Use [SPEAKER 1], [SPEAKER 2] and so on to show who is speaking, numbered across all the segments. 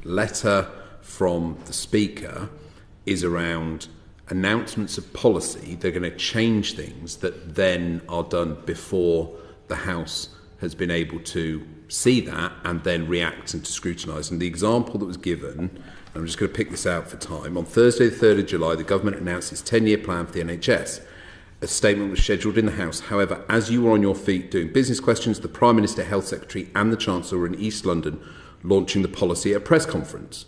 [SPEAKER 1] letter from the Speaker is around announcements of policy. They're going to change things that then are done before the House has been able to see that and then react and to scrutinise. And the example that was given, I'm just going to pick this out for time, on Thursday the 3rd of July, the government announced its 10-year plan for the NHS. A statement was scheduled in the House. However, as you were on your feet doing business questions, the Prime Minister, Health Secretary and the Chancellor were in East London launching the policy at a press conference.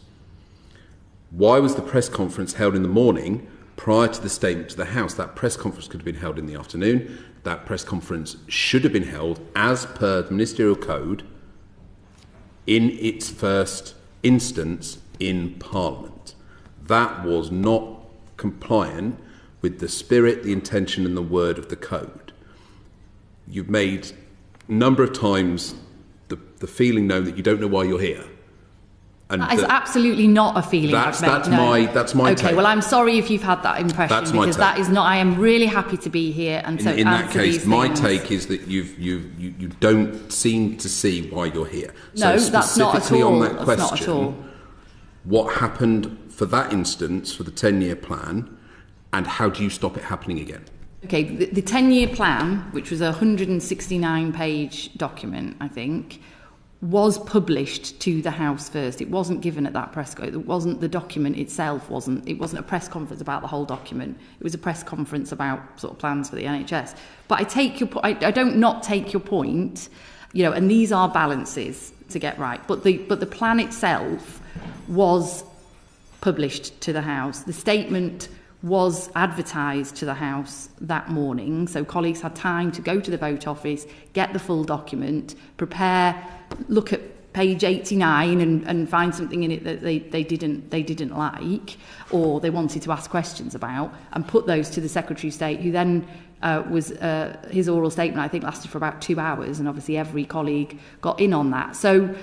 [SPEAKER 1] Why was the press conference held in the morning prior to the statement to the House? That press conference could have been held in the afternoon. That press conference should have been held, as per the Ministerial Code, in its first instance in Parliament. That was not compliant with the spirit, the intention and the word of the Code. You've made a number of times the feeling known that you don't know why you're here. And
[SPEAKER 2] that is absolutely not a feeling I've made.
[SPEAKER 1] That's my
[SPEAKER 2] okay,
[SPEAKER 1] take.
[SPEAKER 2] Well, I'm sorry if you've had that impression,
[SPEAKER 1] that's because
[SPEAKER 2] that is not. I am really happy to be here and to
[SPEAKER 1] in that
[SPEAKER 2] answer
[SPEAKER 1] case,
[SPEAKER 2] these
[SPEAKER 1] my
[SPEAKER 2] things.
[SPEAKER 1] take is that you don't seem to see why you're here.
[SPEAKER 2] No,
[SPEAKER 1] so
[SPEAKER 2] that's not at all.
[SPEAKER 1] On that question,
[SPEAKER 2] that's not at all.
[SPEAKER 1] What happened for that instance for the 10-year plan, and how do you stop it happening again?
[SPEAKER 2] Okay, the 10-year plan, which was a 169-page document, I think, was published to the House first. It wasn't given at that press conference. It wasn't the document itself. It wasn't a press conference about the whole document. It was a press conference about sort of plans for the NHS. But I take your point. I don't not take your point. And these are balances to get right. But the plan itself was published to the House. The statement was advertised to the House that morning, so colleagues had time to go to the vote office, get the full document, prepare, look at page 89 and find something in it that they didn't like or they wanted to ask questions about, and put those to the Secretary of State, who then his oral statement I think lasted for about 2 hours, and obviously every colleague got in on that. So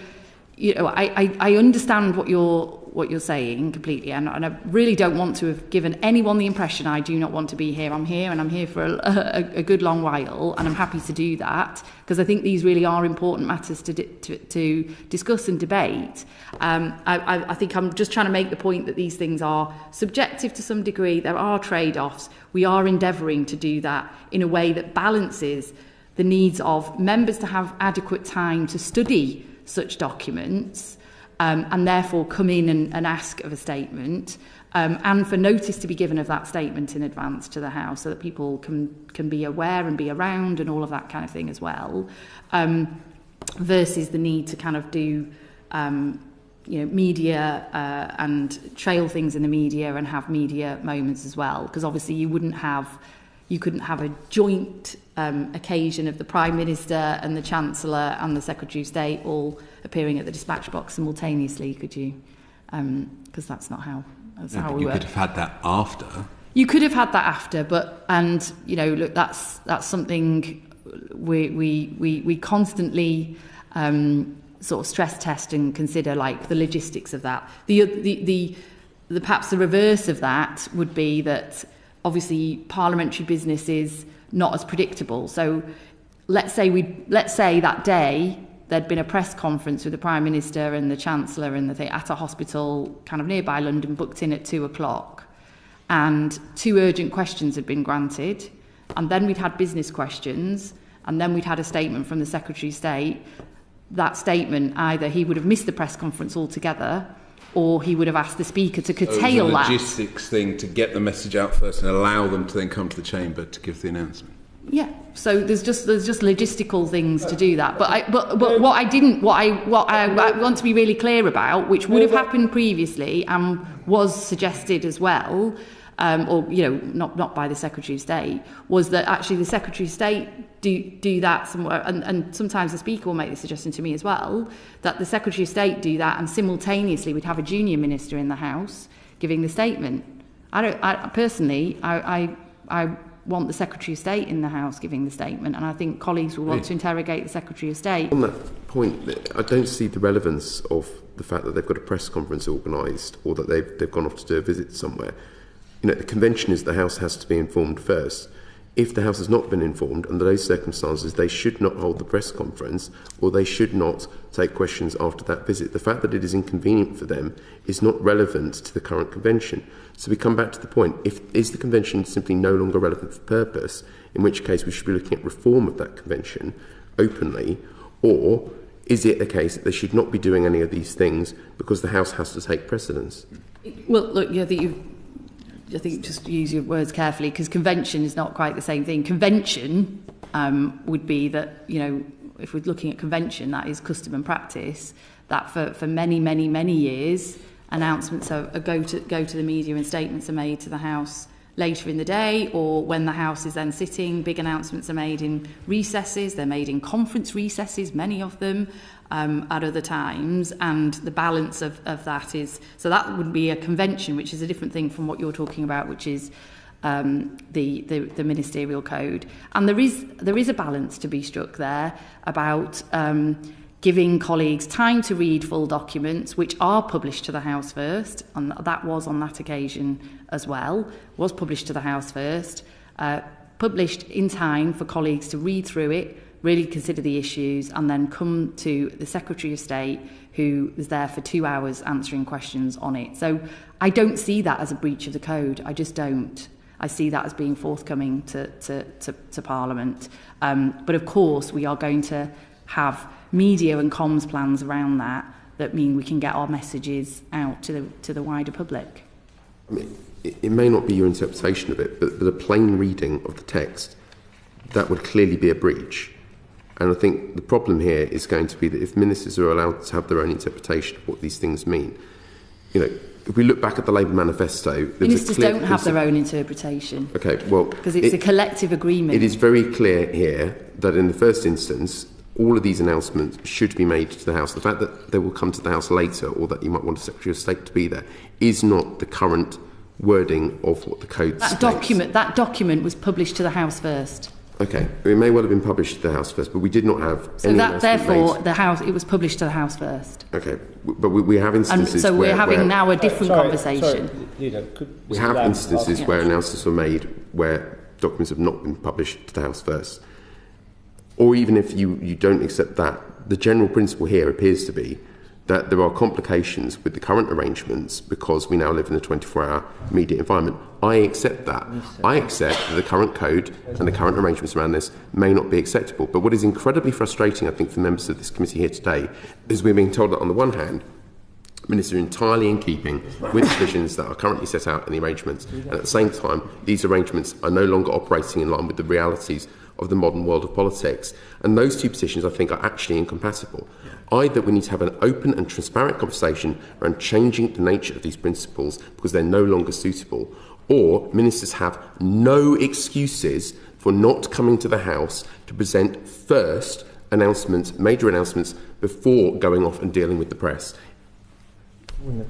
[SPEAKER 2] I understand what you're saying completely, and I really don't want to have given anyone the impression I do not want to be here. I'm here, and I'm here for a good long while, and I'm happy to do that because I think these really are important matters to discuss and debate. I think I'm just trying to make the point that these things are subjective to some degree. There are trade-offs. We are endeavouring to do that in a way that balances the needs of members to have adequate time to study such documents, and therefore come in and ask of a statement, and for notice to be given of that statement in advance to the House so that people can be aware and be around and all of that kind of thing as well, versus the need to kind of do media and trail things in the media and have media moments as well, because obviously you couldn't have a joint occasion of the Prime Minister and the Chancellor and the Secretary of State all appearing at the dispatch box simultaneously, could you? Because that's not how we work.
[SPEAKER 1] You could have had that after.
[SPEAKER 2] You could have had that after, look, that's something we constantly sort of stress test and consider, like the logistics of that. The perhaps the reverse of that would be that obviously parliamentary business is not as predictable. So let's say that day there'd been a press conference with the Prime Minister and the Chancellor and at a hospital kind of nearby London, booked in at 2:00, and 2 urgent questions had been granted, and then we'd had business questions, and then we'd had a statement from the Secretary of State. That statement, either he would have missed the press conference altogether, or he would have asked the Speaker to curtail that.
[SPEAKER 1] So it was a logistics thing to get the message out first and allow them to then come to the chamber to give the announcement.
[SPEAKER 2] Yeah, so there's just logistical things to do that. But what I want to be really clear about, which would have happened previously and was suggested as well, not by the Secretary of State, was that actually the Secretary of State do that somewhere, and sometimes the Speaker will make the suggestion to me as well, that the Secretary of State do that, and simultaneously we'd have a junior minister in the House giving the statement. I personally want the Secretary of State in the House giving the statement, and I think colleagues will want to interrogate the Secretary of State.
[SPEAKER 3] On that point, I don't see the relevance of the fact that they've got a press conference organised or that they've gone off to do a visit somewhere. The convention is the House has to be informed first. If the House has not been informed, under those circumstances, they should not hold the press conference, or they should not take questions after that visit. The fact that it is inconvenient for them is not relevant to the current convention. So we come back to the point, is the convention simply no longer relevant for purpose, in which case we should be looking at reform of that convention openly, or is it a case that they should not be doing any of these things because the House has to take precedence?
[SPEAKER 2] Well, look, I think just use your words carefully, because convention is not quite the same thing. Convention would be that, if we're looking at convention, that is custom and practice, that for many, many, many years, announcements go to the media and statements are made to the House later in the day, or when the House is then sitting, big announcements are made in recesses, they're made in conference recesses, many of them, at other times, and the balance of that is, so that would be a convention, which is a different thing from what you're talking about, which is the ministerial code. And there is a balance to be struck there about giving colleagues time to read full documents, which are published to the House first, and that was on that occasion as well, was published to the House first, published in time for colleagues to read through it, really consider the issues, and then come to the Secretary of State, who was there for 2 hours answering questions on it. So I don't see that as a breach of the code. I just don't. I see that as being forthcoming to Parliament. But of course, we are going to have media and comms plans around that mean we can get our messages out to the wider public.
[SPEAKER 3] I mean, it may not be your interpretation of it, but a plain reading of the text, that would clearly be a breach. And I think the problem here is going to be that if ministers are allowed to have their own interpretation of what these things mean, if we look back at the Labour manifesto...
[SPEAKER 2] Ministers don't have their own interpretation.
[SPEAKER 3] Okay, well...
[SPEAKER 2] Because it's a collective agreement.
[SPEAKER 3] It is very clear here that in the first instance, all of these announcements should be made to the House. The fact that they will come to the House later, or that you might want a Secretary of State to be there, is not the current wording of what the code states.
[SPEAKER 2] That document was published to the House first.
[SPEAKER 3] Okay, it may well have been published to the House first, but we did not have any
[SPEAKER 2] therefore, it was published to the House first.
[SPEAKER 3] Okay, but we have instances
[SPEAKER 2] and so we're having now a different conversation.
[SPEAKER 3] We have instances where announcements were made where documents have not been published to the House first. Or even if you don't accept that, the general principle here appears to be that there are complications with the current arrangements because we now live in a 24-hour media environment. I accept that. I accept that the current code and the current arrangements around this may not be acceptable. But what is incredibly frustrating, I think, for members of this committee here today is we're being told that, on the one hand, ministers are entirely in keeping with the provisions that are currently set out in the arrangements, and at the same time, these arrangements are no longer operating in line with the realities of the modern world of politics. And those two positions, I think, are actually incompatible. Either we need to have an open and transparent conversation around changing the nature of these principles because they're no longer suitable, or ministers have no excuses for not coming to the House to present first major announcements, before going off and dealing with the press.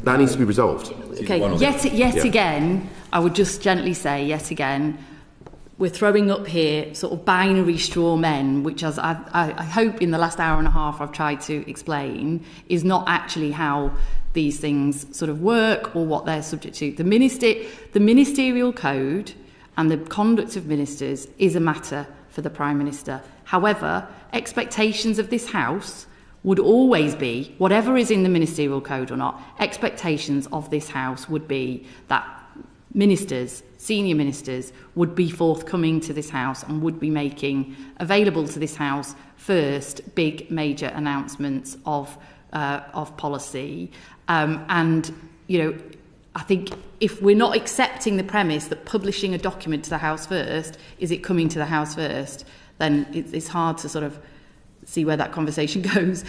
[SPEAKER 3] That needs to be resolved.
[SPEAKER 2] Okay, yet again, I would just gently say, yet again, we're throwing up here sort of binary straw men, which, as I hope in the last hour and a half I've tried to explain, is not actually how these things sort of work or what they're subject to. The ministerial code and the conduct of ministers is a matter for the Prime Minister. However, expectations of this House would always be, whatever is in the ministerial code or not, expectations of this House would be that ministers, senior ministers, would be forthcoming to this House and would be making available to this House first big major announcements of policy. And I think if we're not accepting the premise that publishing a document to the House first is it coming to the House first, then it's hard to sort of see where that conversation goes.